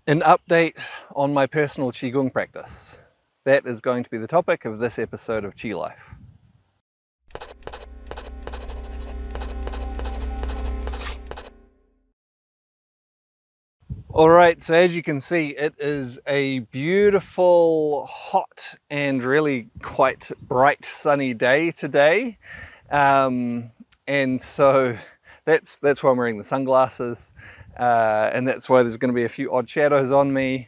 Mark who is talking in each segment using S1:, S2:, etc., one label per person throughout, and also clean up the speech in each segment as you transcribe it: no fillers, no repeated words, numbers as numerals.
S1: An update on my personal Qigong practice. That is going to be the topic of this episode of Qi Life. Alright, so as you can see, it is a beautiful, hot and really quite bright sunny day today. And so that's why I'm wearing the sunglasses. And that's why there's going to be a few odd shadows on me.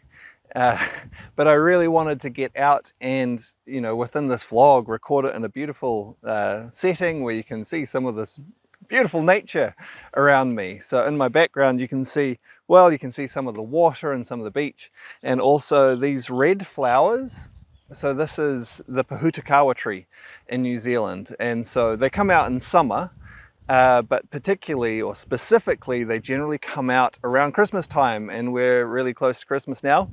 S1: But I really wanted to get out and, within this vlog, record it in a beautiful setting where you can see some of this beautiful nature around me. So in my background you can see some of the water and some of the beach, and also these red flowers. So this is the Pahutakawa tree in New Zealand, and so they come out in summer. But particularly or specifically, they generally come out around Christmas time, and we're really close to Christmas now.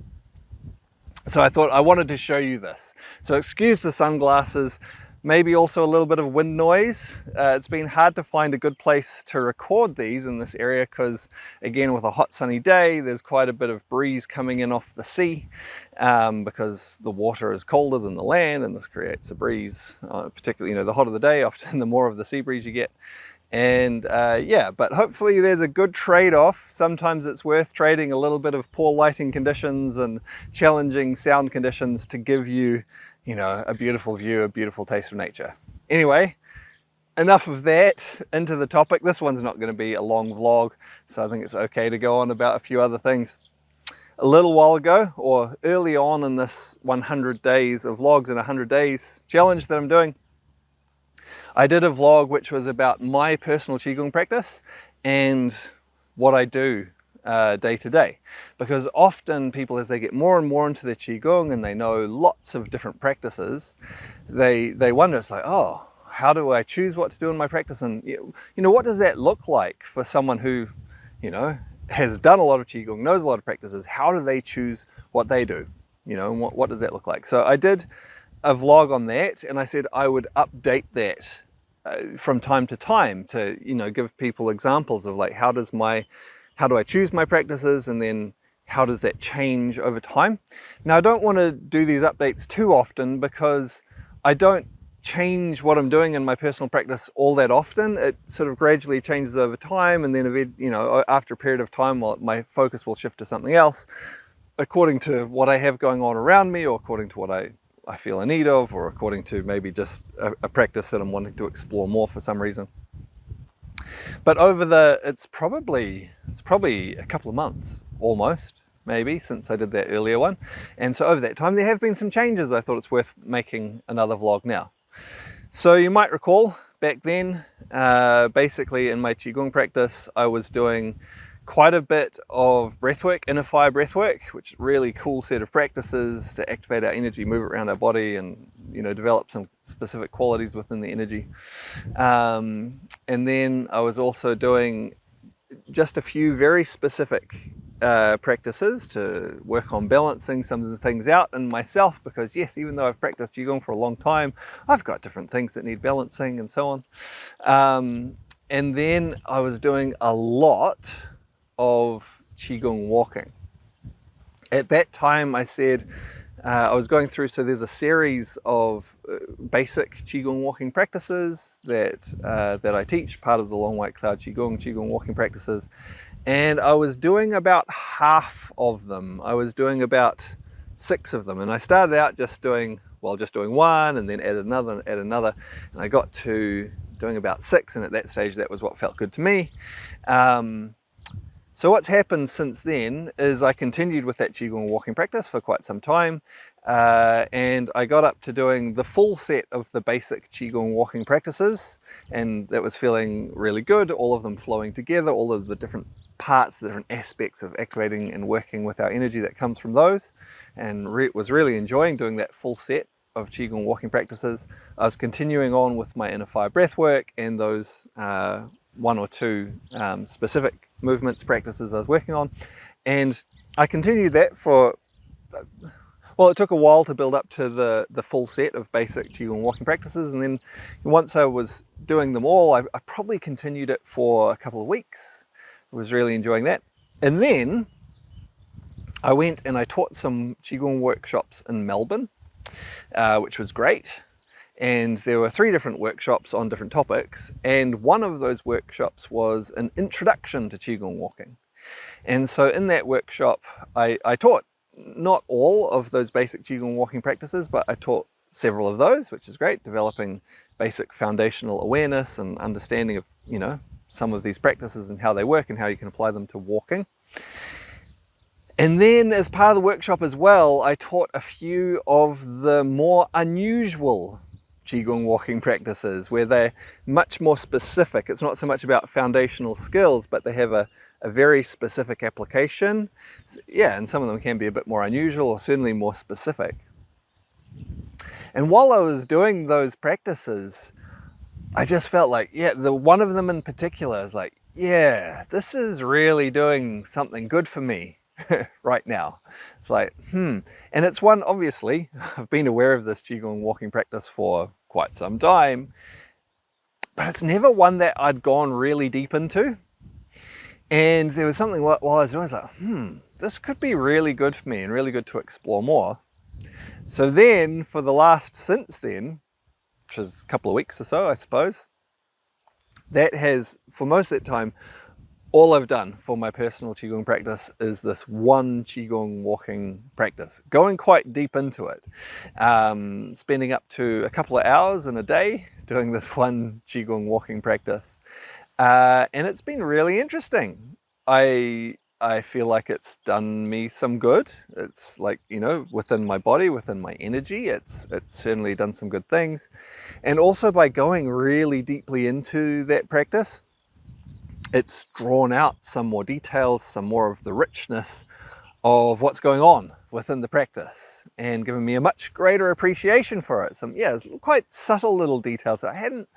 S1: So I thought I wanted to show you this. So excuse the sunglasses, maybe also a little bit of wind noise. It's been hard to find a good place to record these in this area because, again, with a hot sunny day, there's quite a bit of breeze coming in off the sea because the water is colder than the land, and this creates a breeze, particularly, the hotter the day, often the more of the sea breeze you get. And but hopefully there's a good trade-off. Sometimes it's worth trading a little bit of poor lighting conditions and challenging sound conditions to give you, a beautiful view, a beautiful taste of nature. Anyway, enough of that, into the topic. This one's not going to be a long vlog, so I think it's okay to go on about a few other things. A little while ago, or early on in this 100 days of vlogs in 100 days challenge that I'm doing, I did a vlog which was about my personal Qigong practice and what I do day to day. Because often people, as they get more and more into their Qigong and they know lots of different practices, they wonder, it's like, oh, how do I choose what to do in my practice? And what does that look like for someone who, has done a lot of Qigong, knows a lot of practices? How do they choose what they do? And what does that look like? So I did a vlog on that, and I said I would update that from time to time to give people examples of like how do I choose my practices, and then how does that change over time. Now I don't want to do these updates too often because I don't change what I'm doing in my personal practice all that often. It sort of gradually changes over time, and then after a period of time my focus will shift to something else according to what I have going on around me, or according to what I feel in need of, or according to maybe just a practice that I'm wanting to explore more for some reason. But it's probably a couple of months, almost, maybe, since I did that earlier one. And so over that time there have been some changes. I thought it's worth making another vlog now. So you might recall back then, basically in my Qigong practice, I was doing quite a bit of breathwork, inner fire breathwork, which is a really cool set of practices to activate our energy, move it around our body, and develop some specific qualities within the energy. And then I was also doing just a few very specific practices to work on balancing some of the things out in myself, because yes, even though I've practiced Qigong for a long time, I've got different things that need balancing and so on. And then I was doing a lot of Qigong walking. At that time I said I was going through, so there's a series of basic Qigong walking practices that I teach, part of the Long White Cloud Qigong walking practices, and I was doing about half of them. I was doing about 6 of them, and I started out just doing one, and then add another, and I got to doing about 6, and at that stage that was what felt good to me. So what's happened since then is I continued with that Qigong walking practice for quite some time, and I got up to doing the full set of the basic Qigong walking practices, and that was feeling really good, all of them flowing together, all of the different parts, the different aspects of activating and working with our energy that comes from those, and was really enjoying doing that full set of Qigong walking practices. I was continuing on with my inner fire breath work and those 1 or 2 specific movements practices I was working on, and I continued that for it took a while to build up to the full set of basic Qigong walking practices, and then once I was doing them all, I probably continued it for a couple of weeks. I was really enjoying that. And then I went and I taught some Qigong workshops in Melbourne, which was great. And there were 3 different workshops on different topics. And one of those workshops was an introduction to Qigong walking. And so in that workshop, I taught not all of those basic Qigong walking practices, but I taught several of those, which is great, developing basic foundational awareness and understanding of, some of these practices and how they work and how you can apply them to walking. And then as part of the workshop as well, I taught a few of the more unusual Qigong walking practices where they're much more specific. It's not so much about foundational skills, but they have a very specific application. Yeah, and some of them can be a bit more unusual or certainly more specific. And while I was doing those practices, I just felt like, the one of them in particular is like, this is really doing something good for me right now. It's like, and it's one, obviously, I've been aware of this Qigong walking practice for quite some time, but it's never one that I'd gone really deep into. And there was something while I was doing, I was like, this could be really good for me and really good to explore more. So then, since then, which is a couple of weeks or so, I suppose, that has, for most of that time, all I've done for my personal Qigong practice is this one Qigong walking practice, going quite deep into it, spending up to a couple of hours in a day doing this one Qigong walking practice. And it's been really interesting. I feel like it's done me some good. It's like, within my body, within my energy, it's certainly done some good things. And also by going really deeply into that practice, it's drawn out some more details, some more of the richness of what's going on within the practice and given me a much greater appreciation for it. Some, quite subtle little details that I hadn't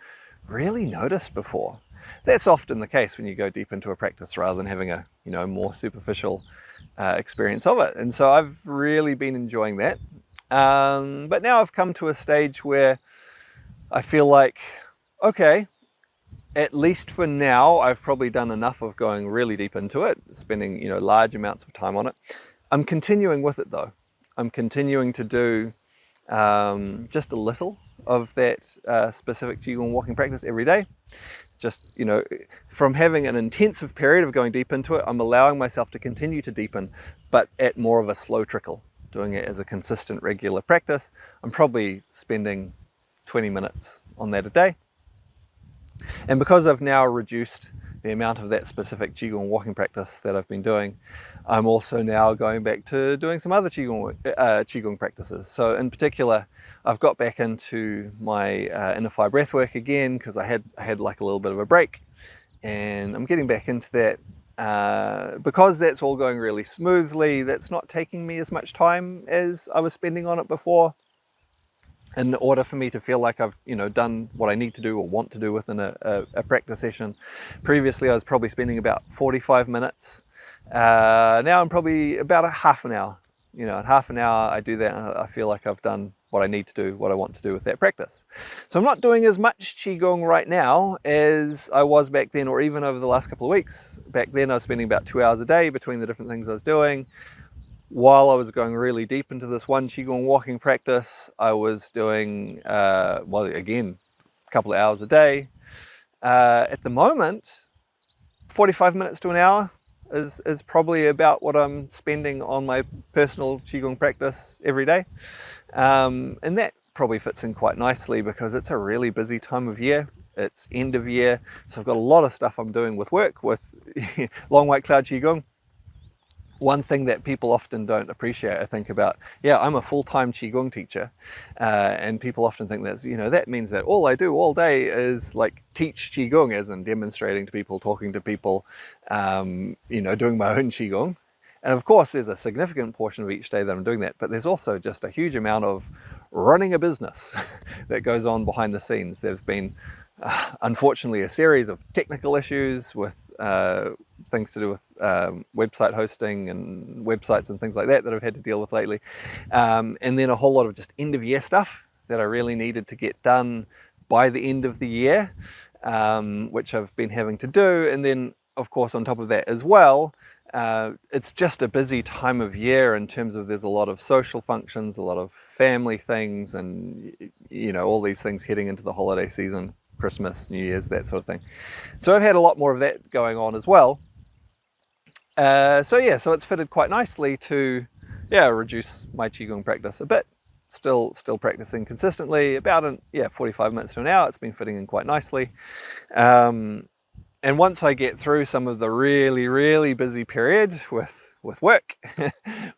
S1: really noticed before. That's often the case when you go deep into a practice rather than having a, more superficial experience of it. And so I've really been enjoying that. But now I've come to a stage where I feel like, okay, at least for now, I've probably done enough of going really deep into it, spending, large amounts of time on it. I'm continuing with it though. I'm continuing to do just a little of that specific Qigong walking practice every day. Just, from having an intensive period of going deep into it, I'm allowing myself to continue to deepen, but at more of a slow trickle, doing it as a consistent, regular practice. I'm probably spending 20 minutes on that a day. And because I've now reduced the amount of that specific Qigong walking practice that I've been doing, I'm also now going back to doing some other Qigong practices. So in particular, I've got back into my inner fire breath work again because I had like a little bit of a break, and I'm getting back into that because that's all going really smoothly. That's not taking me as much time as I was spending on it before. In order for me to feel like I've done what I need to do or want to do within a practice session. Previously I was probably spending about 45 minutes. Now I'm probably about a half an hour. In half an hour I do that and I feel like I've done what I need to do, what I want to do with that practice. So I'm not doing as much Qigong right now as I was back then, or even over the last couple of weeks. Back then I was spending about 2 hours a day between the different things I was doing. While I was going really deep into this one Qigong walking practice, I was doing, again, a couple of hours a day. At the moment, 45 minutes to an hour is probably about what I'm spending on my personal Qigong practice every day. And that probably fits in quite nicely because it's a really busy time of year. It's end of year, so I've got a lot of stuff I'm doing with work, with Long White Cloud Qigong. One thing that people often don't appreciate, I think, about, I'm a full-time Qigong teacher, and people often think that's, that means that all I do all day is like teach Qigong, as in demonstrating to people, talking to people, doing my own Qigong. And of course, there's a significant portion of each day that I'm doing that, but there's also just a huge amount of running a business that goes on behind the scenes. There's been, unfortunately, a series of technical issues with things to do with website hosting and websites and things like that I've had to deal with lately. And then a whole lot of just end of year stuff that I really needed to get done by the end of the year, which I've been having to do. And then, of course, on top of that as well, It's just a busy time of year in terms of there's a lot of social functions, a lot of family things, and all these things heading into the holiday season, Christmas, New Year's, that sort of thing. So I've had a lot more of that going on as well. So it's fitted quite nicely to reduce my Qigong practice a bit. Still practicing consistently, about 45 minutes to an hour. It's been fitting in quite nicely. And once I get through some of the really, really busy period with work,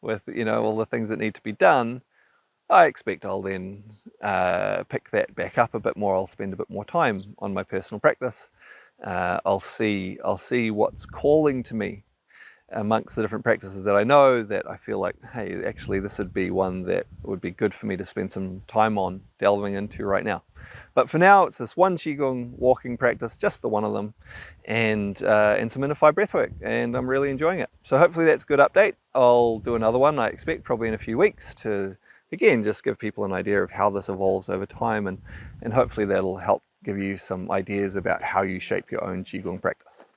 S1: with all the things that need to be done, I expect I'll then pick that back up a bit more. I'll spend a bit more time on my personal practice. I'll see what's calling to me amongst the different practices that I know, that I feel like, hey, actually this would be one that would be good for me to spend some time on delving into right now. But for now, it's this one Qigong walking practice, just the one of them, and some inner fire breathwork, and I'm really enjoying it. So hopefully that's a good update. I'll do another one, I expect, probably in a few weeks, to again just give people an idea of how this evolves over time, and hopefully that'll help give you some ideas about how you shape your own Qigong practice.